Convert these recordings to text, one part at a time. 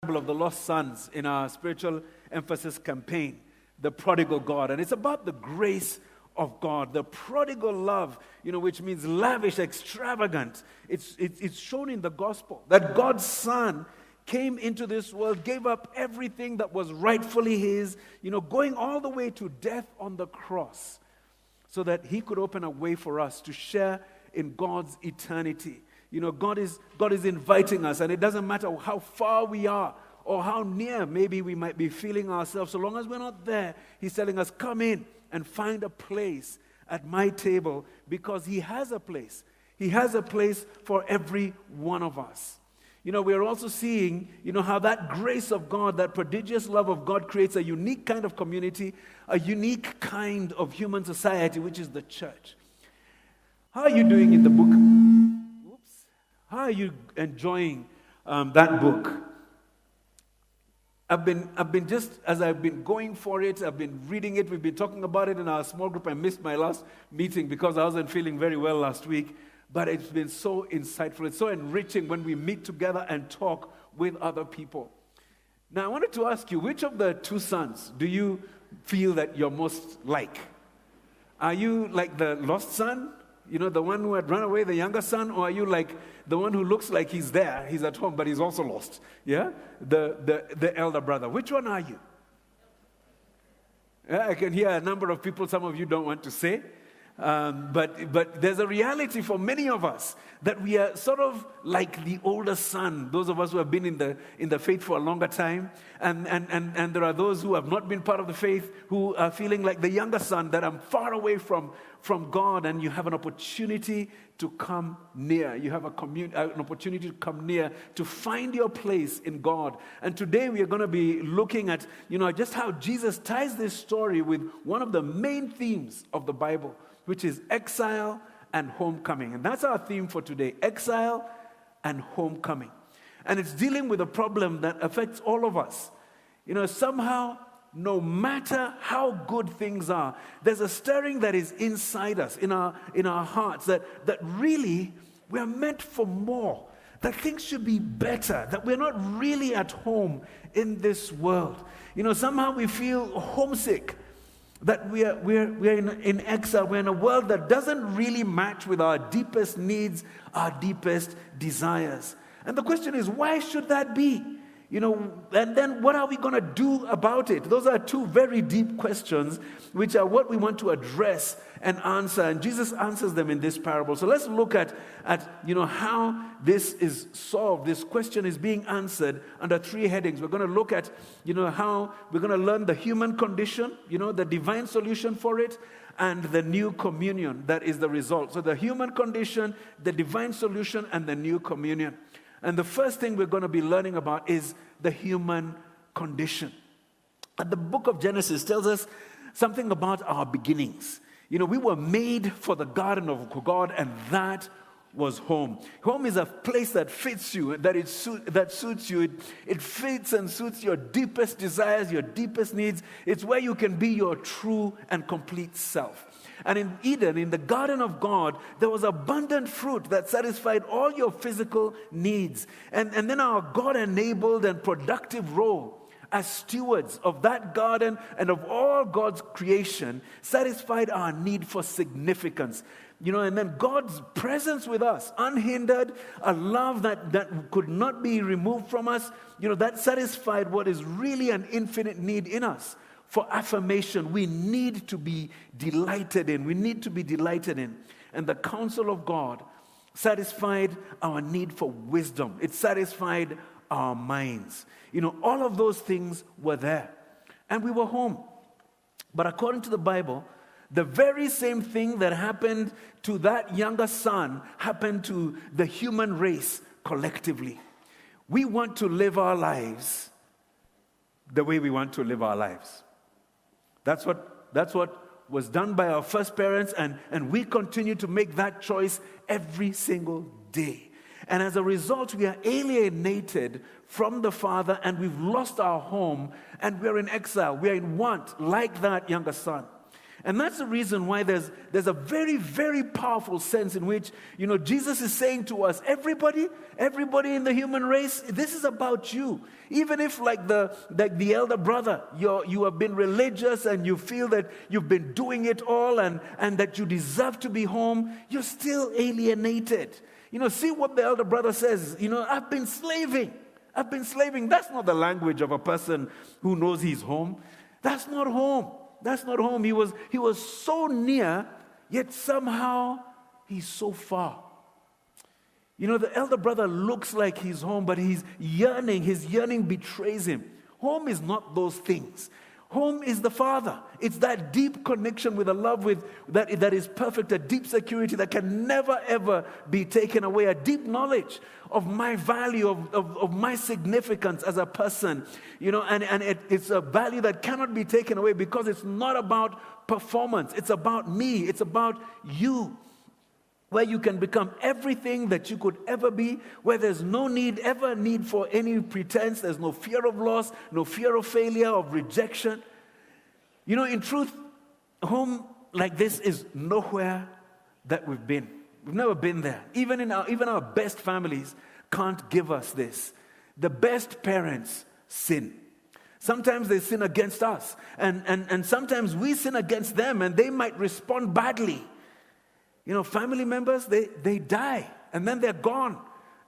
of the lost sons in our spiritual emphasis campaign, the prodigal God. And it's about the grace of God, the prodigal love, which means lavish, extravagant. It's shown in the gospel that God's Son came into this world, gave up everything that was rightfully his, going all the way to death on the cross so that he could open a way for us to share in God's eternity. God is inviting us, and it doesn't matter how far we are or how near maybe we might be feeling ourselves. So long as we're not there, he's telling us, come in and find a place at my table, because he has a place. He has a place for every one of us. We're also seeing, how that grace of God, that prodigious love of God creates a unique kind of community, a unique kind of human society, which is the church. How are you doing in the book? How are you enjoying that book? I've been just, as I've been going for it, I've been reading it, we've been talking about it in our small group. I missed my last meeting because I wasn't feeling very well last week, but it's been so insightful. It's so enriching when we meet together and talk with other people. Now, I wanted to ask you, which of the two sons do you feel that you're most like? Are you like the lost son? The one who had run away, the younger son? Or are you like the one who looks like he's there, he's at home, but he's also lost? Yeah? The elder brother. Which one are you? Yeah, I can hear a number of people, some of you don't want to say. But there's a reality for many of us that we are sort of like the older son, those of us who have been in the faith for a longer time, and there are those who have not been part of the faith who are feeling like the younger son, that I'm far away from God, and you have an opportunity to come near. You have an opportunity to come near, to find your place in God. And today we are going to be looking at, just how Jesus ties this story with one of the main themes of the Bible, which is exile and homecoming. And that's our theme for today, exile and homecoming. And it's dealing with a problem that affects all of us. Somehow, no matter how good things are, there's a stirring that is inside us, in our hearts, that really we are meant for more, that things should be better, that we're not really at home in this world. Somehow we feel homesick, that we're in exile. We're in a world that doesn't really match with our deepest needs, our deepest desires. And the question is, why should that be? And then what are we going to do about it? Those are two very deep questions, which are what we want to address and answer. And Jesus answers them in this parable. So let's look at how this is solved. This question is being answered under three headings. We're going to look at, how we're going to learn the human condition, the divine solution for it, and the new communion that is the result. So the human condition, the divine solution, and the new communion. And the first thing we're going to be learning about is the human condition. And the book of Genesis tells us something about our beginnings. We were made for the garden of God, and that was home. Home is a place that fits you, that suits you. It fits and suits your deepest desires, your deepest needs. It's where you can be your true and complete self. And in Eden, in the garden of God, there was abundant fruit that satisfied all your physical needs. And then our God-enabled and productive role as stewards of that garden and of all God's creation satisfied our need for significance. And then God's presence with us, unhindered, a love that could not be removed from us, that satisfied what is really an infinite need in us. For affirmation, we need to be delighted in. We need to be delighted in. And the counsel of God satisfied our need for wisdom. It satisfied our minds. All of those things were there. And we were home. But according to the Bible, the very same thing that happened to that younger son happened to the human race collectively. We want to live our lives the way we want to live our lives. That's what was done by our first parents, and we continue to make that choice every single day. And as a result, we are alienated from the Father, and we've lost our home, and we're in exile. We're in want, like that younger son. And that's the reason why there's a very, very powerful sense in which, Jesus is saying to us, everybody in the human race, this is about you. Even if like the elder brother, you have been religious and you feel that you've been doing it all and that you deserve to be home, you're still alienated. See what the elder brother says, I've been slaving. That's not the language of a person who knows he's home. That's not home. That's not home. He was so near, yet somehow he's so far. The elder brother looks like he's home, but he's yearning. His yearning betrays him. Home is not those things. Home is the Father. It's that deep connection with a love that is perfect, a deep security that can never ever be taken away, a deep knowledge of my value, of my significance as a person, and it's a value that cannot be taken away because it's not about performance. It's about me. It's about you. Where you can become everything that you could ever be, where there's no need for any pretense, there's no fear of loss, no fear of failure, of rejection. In truth, home like this is nowhere that we've been. We've never been there. Even our best families can't give us this. The best parents sin. Sometimes they sin against us, and sometimes we sin against them, and they might respond badly. Family members, they die, and then they're gone,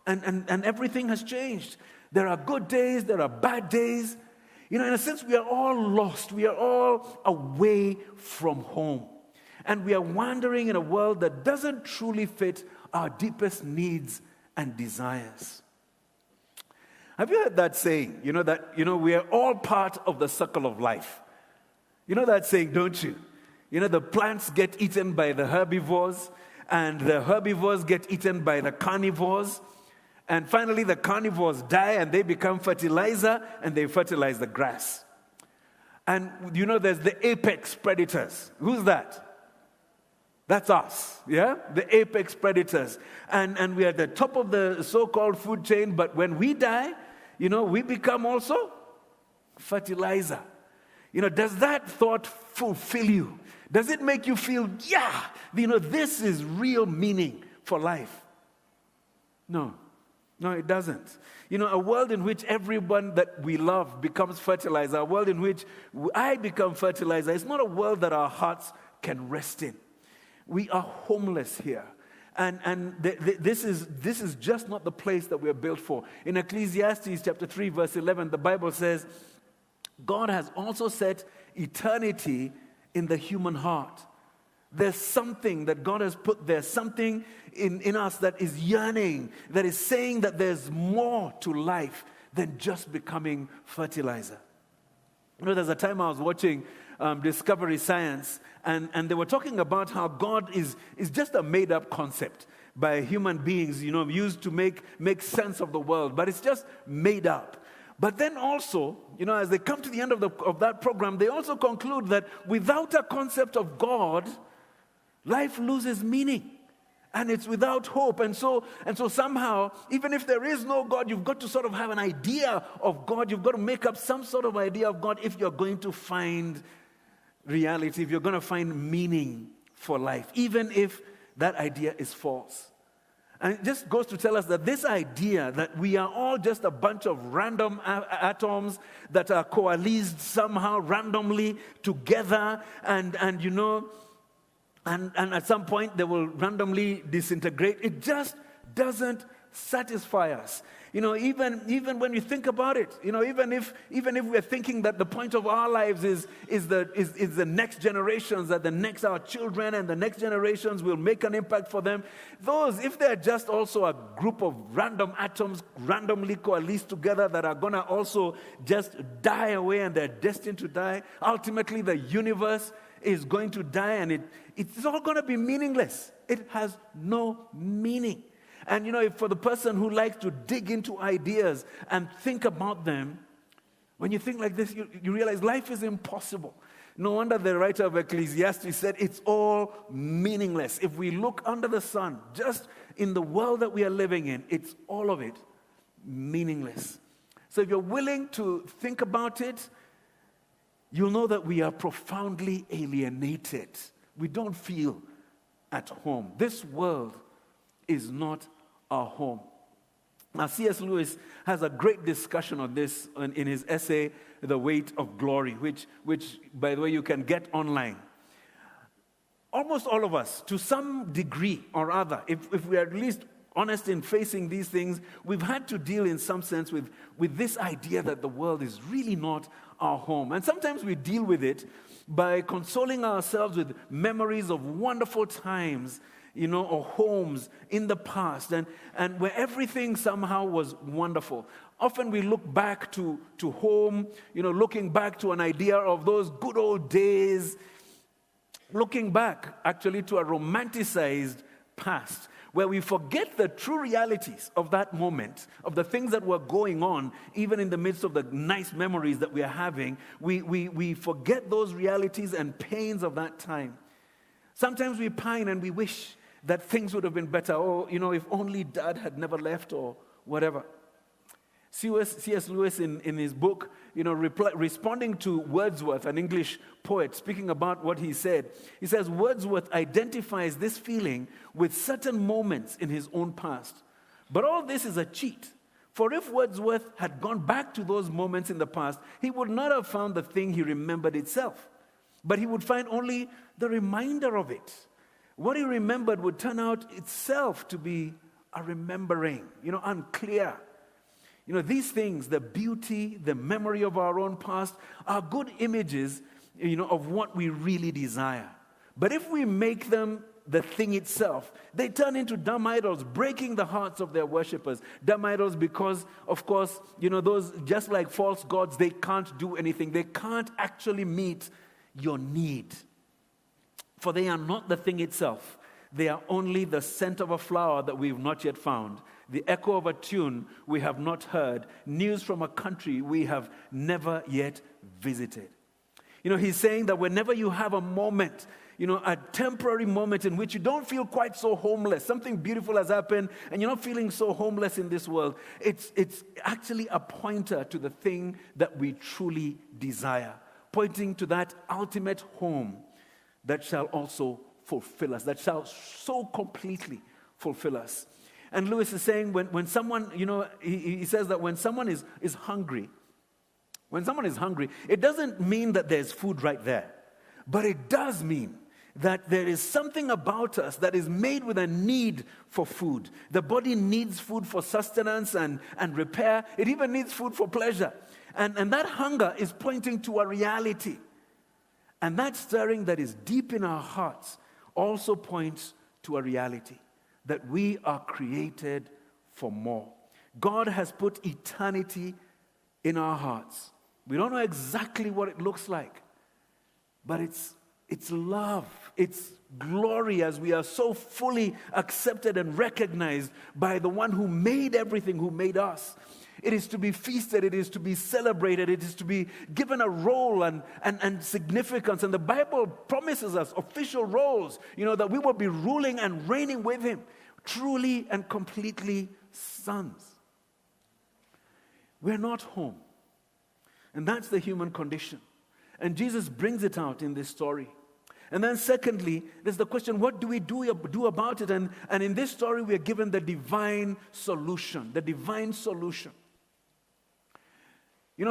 and everything has changed. There are good days, there are bad days. In a sense, we are all lost. We are all away from home. And we are wandering in a world that doesn't truly fit our deepest needs and desires. Have you heard that saying? We are all part of the circle of life. You know that saying, don't you? The plants get eaten by the herbivores, and the herbivores get eaten by the carnivores. And finally, the carnivores die, and they become fertilizer, and they fertilize the grass. And there's the apex predators. Who's that? That's us, yeah? The apex predators. And we are at the top of the so-called food chain, but when we die, we become also fertilizer. Does that thought fulfill you? Does it make you feel, this is real meaning for life? No, it doesn't. A world in which everyone that we love becomes fertilizer, a world in which I become fertilizer, it's not a world that our hearts can rest in. We are homeless here. And this is just not the place that we are built for. In Ecclesiastes chapter 3, verse 11, the Bible says, God has also set eternity in the human heart. There's something that God has put there, something in us that is yearning, that is saying that there's more to life than just becoming fertilizer. There's a time I was watching Discovery Science, and they were talking about how God is just a made-up concept by human beings, used to make sense of the world, but it's just made up. But then also, as they come to the end of that program, they also conclude that without a concept of God, life loses meaning. And it's without hope. And so somehow, even if there is no God, you've got to sort of have an idea of God. You've got to make up some sort of idea of God if you're going to find reality, if you're going to find meaning for life, even if that idea is false. And it just goes to tell us that this idea that we are all just a bunch of random atoms that are coalesced somehow randomly together, and at some point they will randomly disintegrate, it just doesn't satisfy us. Even when you think about it, even if we're thinking that the point of our lives is the next generations, that our children and the next generations will make an impact for them, if they're just also a group of random atoms randomly coalesced together that are gonna also just die away and they're destined to die, ultimately the universe is going to die, and it's all gonna be meaningless. It has no meaning. And if for the person who likes to dig into ideas and think about them, when you think like this, you realize life is impossible. No wonder the writer of Ecclesiastes said it's all meaningless. If we look under the sun, just in the world that we are living in, it's all of it meaningless. So if you're willing to think about it, you'll know that we are profoundly alienated. We don't feel at home. This world is not our home. Now, C.S. Lewis has a great discussion on this in his essay, The Weight of Glory, which, by the way, you can get online. Almost all of us, to some degree or other, if we are at least honest in facing these things, we've had to deal in some sense with this idea that the world is really not our home. And sometimes we deal with it by consoling ourselves with memories of wonderful times, or homes in the past, and where everything somehow was wonderful. Often we look back to home, looking back to an idea of those good old days, looking back actually to a romanticized past, where we forget the true realities of that moment, of the things that were going on, even in the midst of the nice memories that we are having. We forget those realities and pains of that time. Sometimes we pine and we wish that things would have been better. Or, if only Dad had never left or whatever. C.S. Lewis in his book, responding to Wordsworth, an English poet, speaking about what he said, he says, Wordsworth identifies this feeling with certain moments in his own past. But all this is a cheat. For if Wordsworth had gone back to those moments in the past, he would not have found the thing he remembered itself, but he would find only the reminder of it. What he remembered would turn out itself to be a remembering, unclear. These things, the beauty, the memory of our own past, are good images, of what we really desire. But if we make them the thing itself, they turn into dumb idols, breaking the hearts of their worshippers. Dumb idols because, of course, those, just like false gods, they can't do anything. They can't actually meet your need. For they are not the thing itself. They are only the scent of a flower that we've not yet found, the echo of a tune we have not heard, news from a country we have never yet visited. He's saying that whenever you have a moment, a temporary moment in which you don't feel quite so homeless, something beautiful has happened, and you're not feeling so homeless in this world, it's actually a pointer to the thing that we truly desire, pointing to that ultimate home that shall also fulfill us, that shall so completely fulfill us. And Lewis is saying when someone, he says that when someone is hungry, it doesn't mean that there's food right there. But it does mean that there is something about us that is made with a need for food. The body needs food for sustenance and repair. It even needs food for pleasure. And that hunger is pointing to a reality. And that stirring that is deep in our hearts also points to a reality, that we are created for more. God has put eternity in our hearts. We don't know exactly what it looks like, but it's love, it's glory as we are so fully accepted and recognized by the one who made everything, who made us. It is to be feasted, it is to be celebrated, it is to be given a role and significance. And the Bible promises us official roles, that we will be ruling and reigning with him, truly and completely sons. We're not home. And that's the human condition. And Jesus brings it out in this story. And then secondly, there's the question, what do we do about it? And in this story, we are given the divine solution. The divine solution.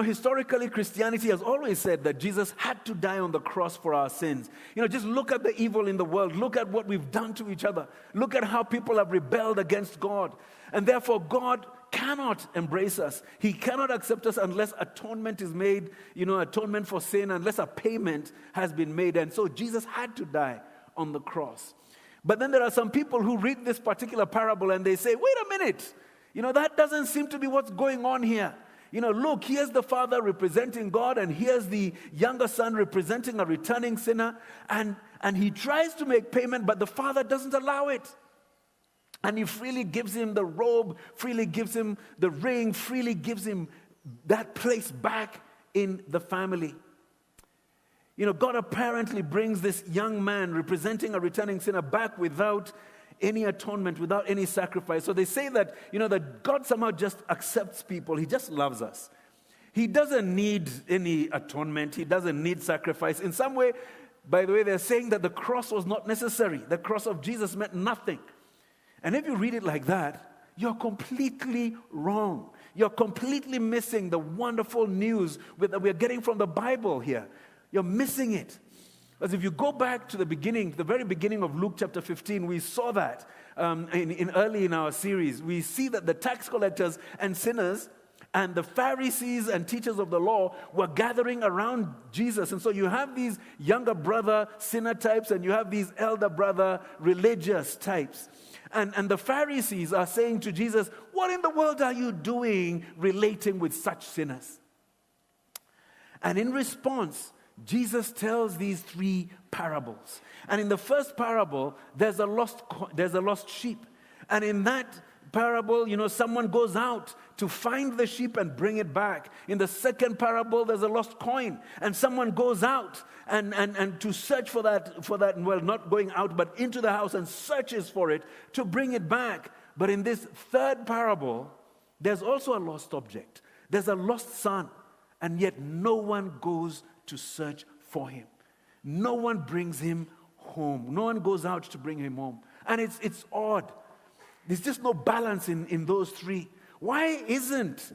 Historically, Christianity has always said that Jesus had to die on the cross for our sins. Just look at the evil in the world. Look at what we've done to each other. Look at how people have rebelled against God. And therefore, God cannot embrace us. He cannot accept us unless atonement is made, atonement for sin, unless a payment has been made. And so Jesus had to die on the cross. But then there are some people who read this particular parable and they say, wait a minute, that doesn't seem to be what's going on here. Look, here's the father representing God, and here's the younger son representing a returning sinner, and he tries to make payment, but the father doesn't allow it. And he freely gives him the robe, freely gives him the ring, freely gives him that place back in the family. God apparently brings this young man representing a returning sinner back without any atonement, without any sacrifice. So they say that, that God somehow just accepts people. He just loves us. He doesn't need any atonement. He doesn't need sacrifice. In some way, by the way, they're saying that the cross was not necessary. The cross of Jesus meant nothing. And if you read it like that, you're completely wrong. You're completely missing the wonderful news that we're getting from the Bible here. You're missing it. Because if you go back to the beginning, the very beginning of Luke chapter 15, we saw that early in our series. We see that the tax collectors and sinners and the Pharisees and teachers of the law were gathering around Jesus. And so you have these younger brother sinner types and you have these elder brother religious types. And the Pharisees are saying to Jesus, what in the world are you doing relating with such sinners? And in response, Jesus tells these three parables. And in the first parable, there's a lost sheep. And in that parable, someone goes out to find the sheep and bring it back. In the second parable, there's a lost coin. And someone goes out and to search for that, well, not going out, but into the house and searches for it to bring it back. But in this third parable, there's also a lost object. There's a lost son. And yet no one goes to search for him. No one brings him home. No one goes out to bring him home. And it's odd. There's just no balance in those three. Why isn't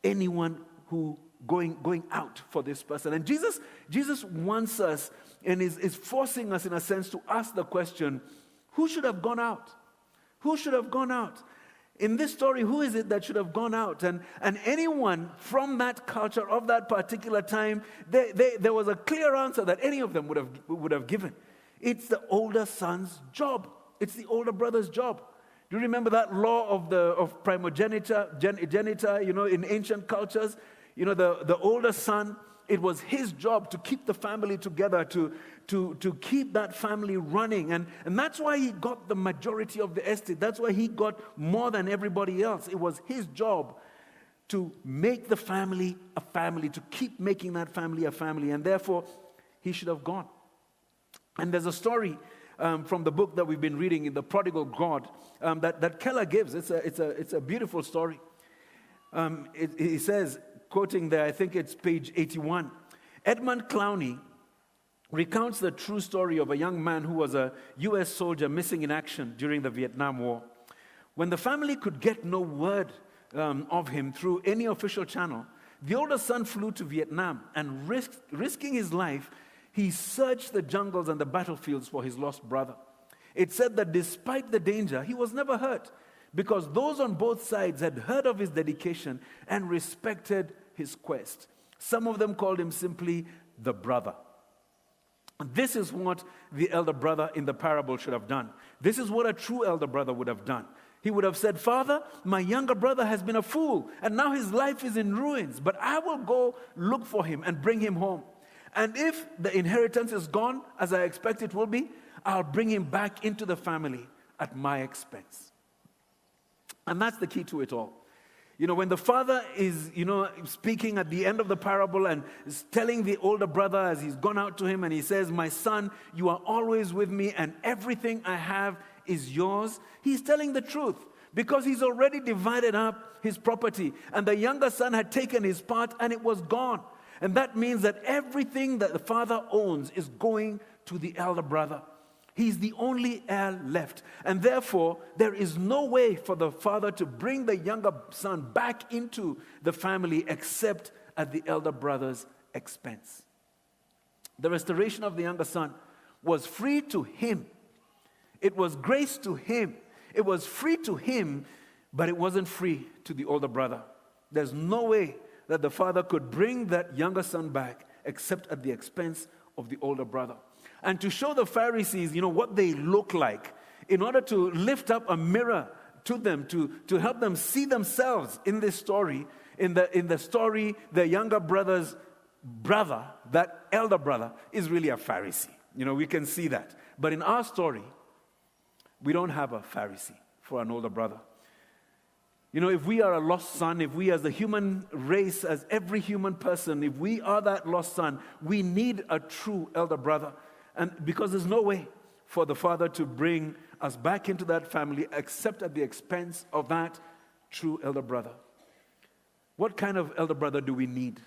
anyone who going out for this person? And Jesus wants us and is forcing us in a sense to ask the question, who should have gone out? Who should have gone out? In this story, who is it that should have gone out? And anyone from that culture of that particular time, there was a clear answer that any of them would have given. It's the older son's job. It's the older brother's job. Do you remember that law of primogeniture, in ancient cultures? The older son, it was his job to keep the family together, to keep that family running. And that's why he got the majority of the estate. That's why he got more than everybody else. It was his job to make the family a family, to keep making that family a family. And therefore, he should have gone. And there's a story from the book that we've been reading in The Prodigal God that Keller gives. It's a beautiful story. He says, quoting there, I think it's page 81, Edmund Clowney recounts the true story of a young man who was a U.S. soldier missing in action during the Vietnam War. When the family could get no word of him through any official channel, the older son flew to Vietnam and risking his life, he searched the jungles and the battlefields for his lost brother. It said that despite the danger, he was never hurt because those on both sides had heard of his dedication and respected his quest. Some of them called him simply the brother. This is what the elder brother in the parable should have done. This is what a true elder brother would have done. He would have said, Father, my younger brother has been a fool, and now his life is in ruins, but I will go look for him and bring him home. And if the inheritance is gone, as I expect it will be, I'll bring him back into the family at my expense. And that's the key to it all. When the father is, speaking at the end of the parable and is telling the older brother as he's gone out to him and he says, my son, you are always with me and everything I have is yours. He's telling the truth because he's already divided up his property and the younger son had taken his part and it was gone. And that means that everything that the father owns is going to the elder brother. He's the only heir left. And therefore, there is no way for the father to bring the younger son back into the family except at the elder brother's expense. The restoration of the younger son was free to him. It was grace to him. It was free to him, but it wasn't free to the older brother. There's no way that the father could bring that younger son back except at the expense of the older brother. And to show the Pharisees, what they look like, in order to lift up a mirror to them, to help them see themselves in this story, in the story, the younger brother's brother, that elder brother, is really a Pharisee. We can see that. But in our story, we don't have a Pharisee for an older brother. If we are a lost son, if we as the human race, as every human person, if we are that lost son, we need a true elder brother. And because there's no way for the father to bring us back into that family except at the expense of that true elder brother. What kind of elder brother do we need?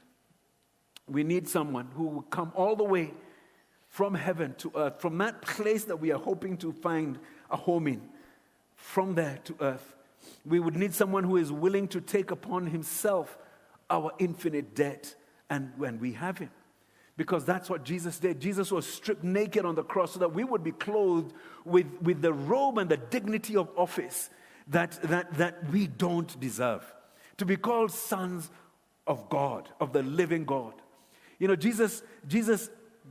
We need someone who will come all the way from heaven to earth, from that place that we are hoping to find a home in, from there to earth. We would need someone who is willing to take upon himself our infinite debt, and when we have him. Because that's what Jesus did. Jesus was stripped naked on the cross so that we would be clothed with the robe and the dignity of office that we don't deserve. To be called sons of God, of the living God. You know, Jesus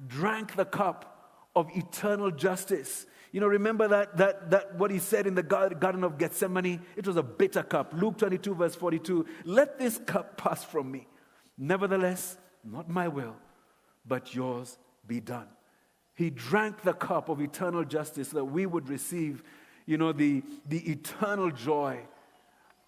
drank the cup of eternal justice. You know, remember that what he said in the Garden of Gethsemane? It was a bitter cup. Luke 22 verse 42. Let this cup pass from me. Nevertheless, not my will, but yours be done. He drank the cup of eternal justice so that we would receive, you know, the eternal joy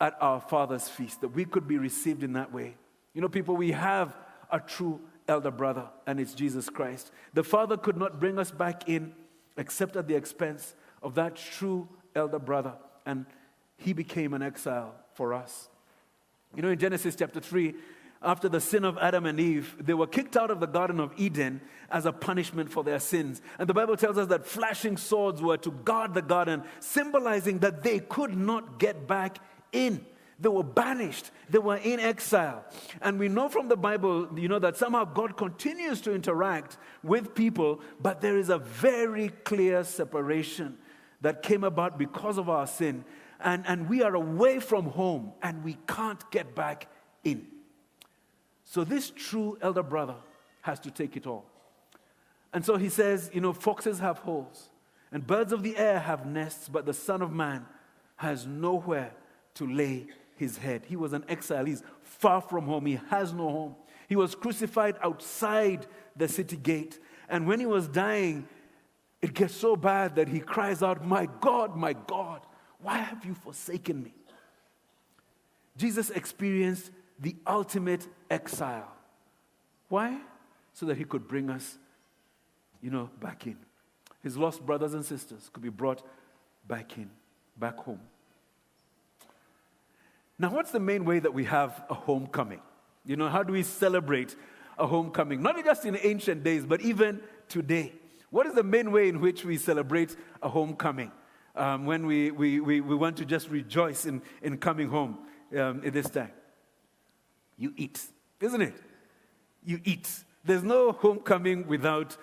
at our Father's feast, that we could be received in that way. You know, people, we have a true elder brother, and it's Jesus Christ. The Father could not bring us back in except at the expense of that true elder brother, and he became an exile for us. You know, in Genesis chapter 3, after the sin of Adam and Eve, they were kicked out of the Garden of Eden as a punishment for their sins. And the Bible tells us that flashing swords were to guard the garden, symbolizing that they could not get back in. They were banished. They were in exile. And we know from the Bible, you know, that somehow God continues to interact with people, but there is a very clear separation that came about because of our sin. And we are away from home, and we can't get back in. So this true elder brother has to take it all. And so he says, you know, foxes have holes, and birds of the air have nests, but the Son of Man has nowhere to lay his head. He was an exile. He's far from home. He has no home. He was crucified outside the city gate. And when he was dying, it gets so bad that he cries out, my God, why have you forsaken me? Jesus experienced the ultimate exile. Why? So that he could bring us, you know, back in. His lost brothers and sisters could be brought back in, back home. Now, what's the main way that we have a homecoming? You know, how do we celebrate a homecoming? Not just in ancient days, but even today. What is the main way in which we celebrate a homecoming? When we want to just rejoice in coming home at this time? You eat, isn't it? You eat. There's no homecoming without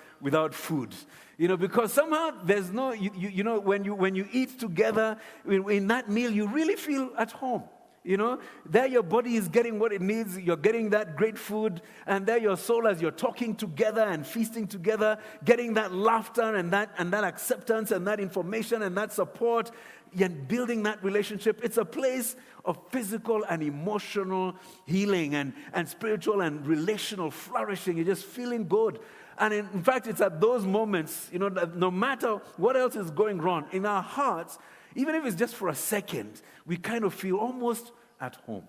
food. You know, because somehow there's no, you know, when you eat together, in that meal, you really feel at home. You know, there your body is getting what it needs. You're getting that great food. And there your soul, as you're talking together and feasting together, getting that laughter and that acceptance and that information and that support and building that relationship. It's a place of physical and emotional healing and spiritual and relational flourishing. You're just feeling good. And in fact, it's at those moments, you know, that no matter what else is going wrong in our hearts, even if it's just for a second, we kind of feel almost at home.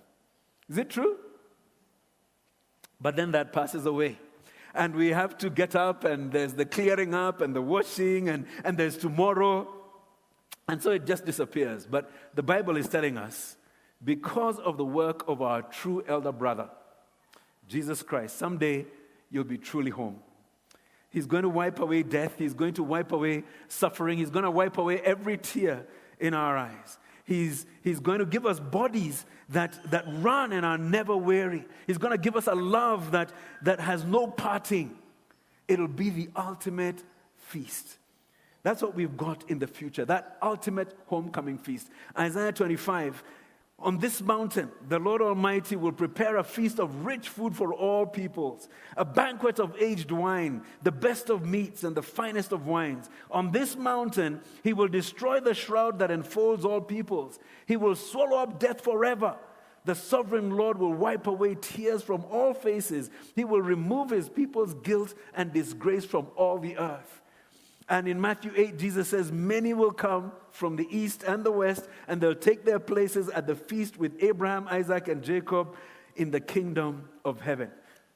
Is it true? But then that passes away. And we have to get up, and there's the clearing up and the washing, and there's tomorrow. And so it just disappears. But the Bible is telling us, because of the work of our true elder brother, Jesus Christ, someday you'll be truly home. He's going to wipe away death. He's going to wipe away suffering. He's going to wipe away every tear in our eyes. He's going to give us bodies that run and are never weary. He's going to give us a love that has no parting. It'll be the ultimate feast. That's what we've got in the future, that ultimate homecoming feast. Isaiah 25, on this mountain, the Lord Almighty will prepare a feast of rich food for all peoples, a banquet of aged wine, the best of meats and the finest of wines. On this mountain, he will destroy the shroud that enfolds all peoples. He will swallow up death forever. The sovereign Lord will wipe away tears from all faces. He will remove his people's guilt and disgrace from all the earth. And in Matthew 8, Jesus says, many will come from the east and the west, and they'll take their places at the feast with Abraham, Isaac, and Jacob in the kingdom of heaven.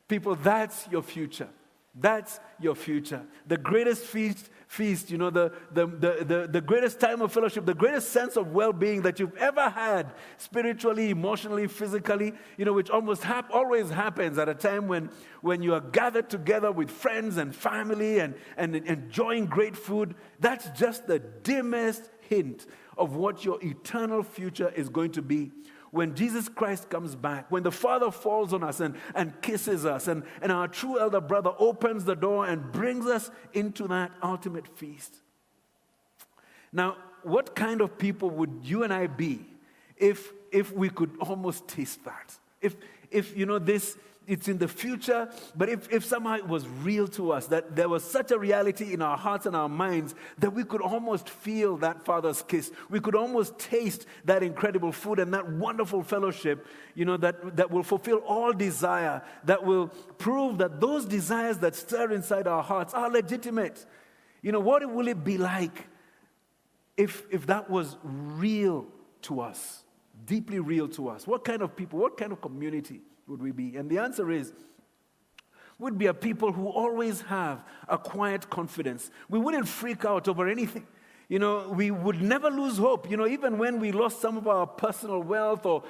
People, that's your future. That's your future. The greatest feast feast, the greatest time of fellowship, the greatest sense of well-being that you've ever had, spiritually, emotionally, physically, which always happens at a time when you are gathered together with friends and family and enjoying great food. That's just the dimmest hint of what your eternal future is going to be. When Jesus Christ comes back, when the Father falls on us and kisses us, and our true elder brother opens the door and brings us into that ultimate feast. Now, what kind of people would you and I be if we could almost taste that? If this, it's in the future, but if somehow it was real to us, that there was such a reality in our hearts and our minds that we could almost feel that Father's kiss. We could almost taste that incredible food and that wonderful fellowship, that will fulfill all desire, that will prove that those desires that stir inside our hearts are legitimate. What will it be like if that was real to us, deeply real to us? What kind of people, what kind of community would we be? And the answer is, we'd be a people who always have a quiet confidence. We wouldn't freak out over anything. We would never lose hope. Even when we lost some of our personal wealth, or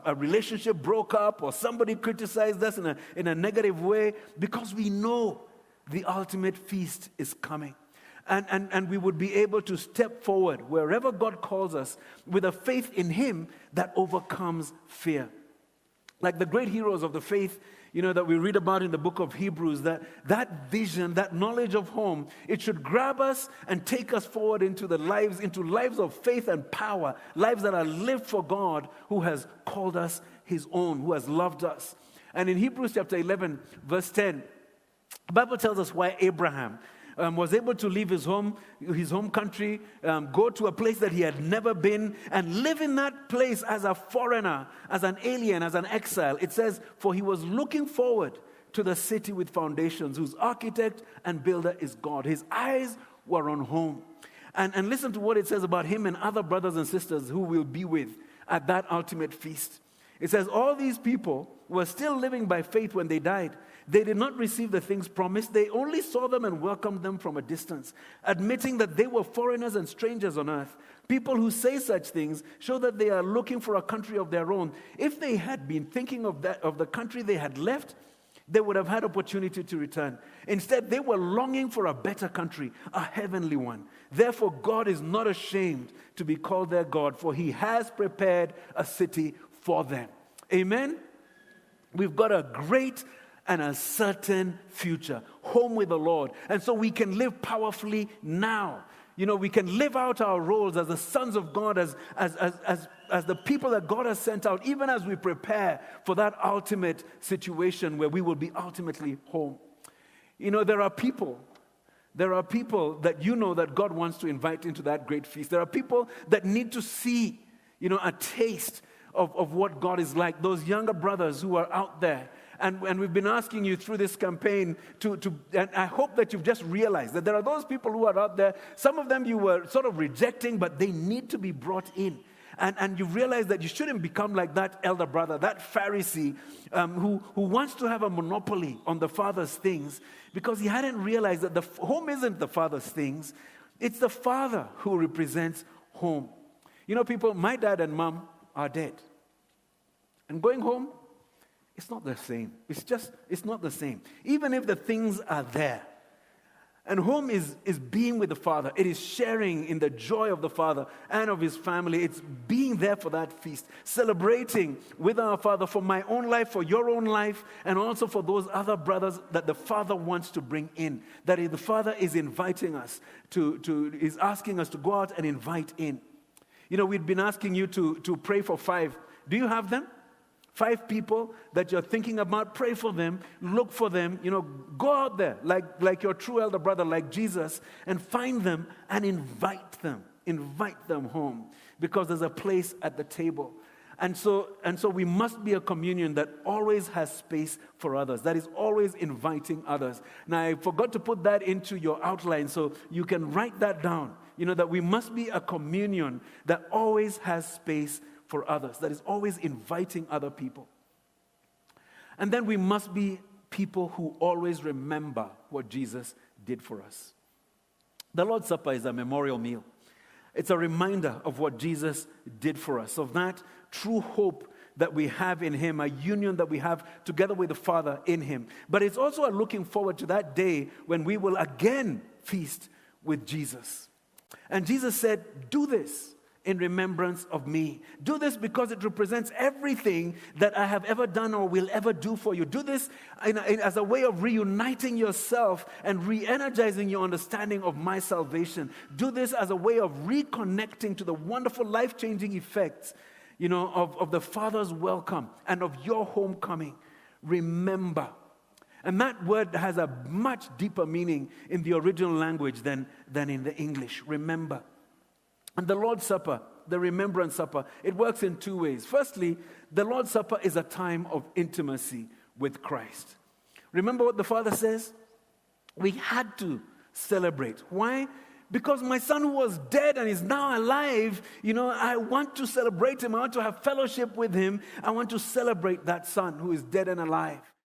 a relationship broke up, or somebody criticized us in a negative way, because we know the ultimate feast is coming. And we would be able to step forward wherever God calls us with a faith in Him that overcomes fear. Like the great heroes of the faith, that we read about in the book of Hebrews, that vision, that knowledge of home, it should grab us and take us forward into lives of faith and power, lives that are lived for God, who has called us His own, who has loved us. And in Hebrews chapter 11, verse 10, the Bible tells us why Abraham was able to leave his home country, go to a place that he had never been, and live in that place as a foreigner, as an alien, as an exile. It says, for he was looking forward to the city with foundations, whose architect and builder is God. His eyes were on home. And listen to what it says about him and other brothers and sisters who will be with at that ultimate feast. It says, all these people were still living by faith when they died. They did not receive the things promised. They only saw them and welcomed them from a distance, admitting that they were foreigners and strangers on earth. People who say such things show that they are looking for a country of their own. If they had been thinking of the country they had left, they would have had opportunity to return. Instead, they were longing for a better country, a heavenly one. Therefore, God is not ashamed to be called their God, for He has prepared a city for them. Amen? We've got a great and a certain future, home with the Lord. And so we can live powerfully now. We can live out our roles as the sons of God, as the people that God has sent out, even as we prepare for that ultimate situation where we will be ultimately home. There are people that that God wants to invite into that great feast. There are people that need to see, a taste of what God is like. Those younger brothers who are out there. And we've been asking you through this campaign and I hope that you've just realized that there are those people who are out there. Some of them you were sort of rejecting, but they need to be brought in. And you realize that you shouldn't become like that elder brother, that Pharisee who wants to have a monopoly on the Father's things, because he hadn't realized that the home isn't the Father's things. It's the Father who represents home. People, my dad and mom are dead. And going home, it's not the same. It's not the same. Even if the things are there. And home is being with the Father. It is sharing in the joy of the Father and of His family. It's being there for that feast. Celebrating with our Father for my own life, for your own life, and also for those other brothers that the Father wants to bring in. That the Father is inviting us is asking us to go out and invite in. We've been asking you to pray for 5. Do you have them? 5 people that you're thinking about, pray for them, look for them, go out there like your true elder brother, like Jesus, and find them and invite them home, because there's a place at the table. And so we must be a communion that always has space for others, that is always inviting others. Now, I forgot to put that into your outline, so you can write that down, that we must be a communion that always has space for others, that is always inviting other people. And then we must be people who always remember what Jesus did for us. The Lord's Supper is a memorial meal. It's a reminder of what Jesus did for us, of that true hope that we have in Him, a union that we have together with the Father in Him. But it's also a looking forward to that day when we will again feast with Jesus. And Jesus said, do this in remembrance of me. Do this because it represents everything that I have ever done or will ever do for you. Do this as a way of reuniting yourself and re-energizing your understanding of my salvation. Do this as a way of reconnecting to the wonderful life-changing effects, of the Father's welcome and of your homecoming. Remember. And that word has a much deeper meaning in the original language than in the English. Remember. And the Lord's Supper, the Remembrance Supper, it works in two ways. Firstly, the Lord's Supper is a time of intimacy with Christ. Remember what the Father says? We had to celebrate. Why? Because my son who was dead and is now alive, I want to celebrate him. I want to have fellowship with him. I want to celebrate that son who is dead and alive.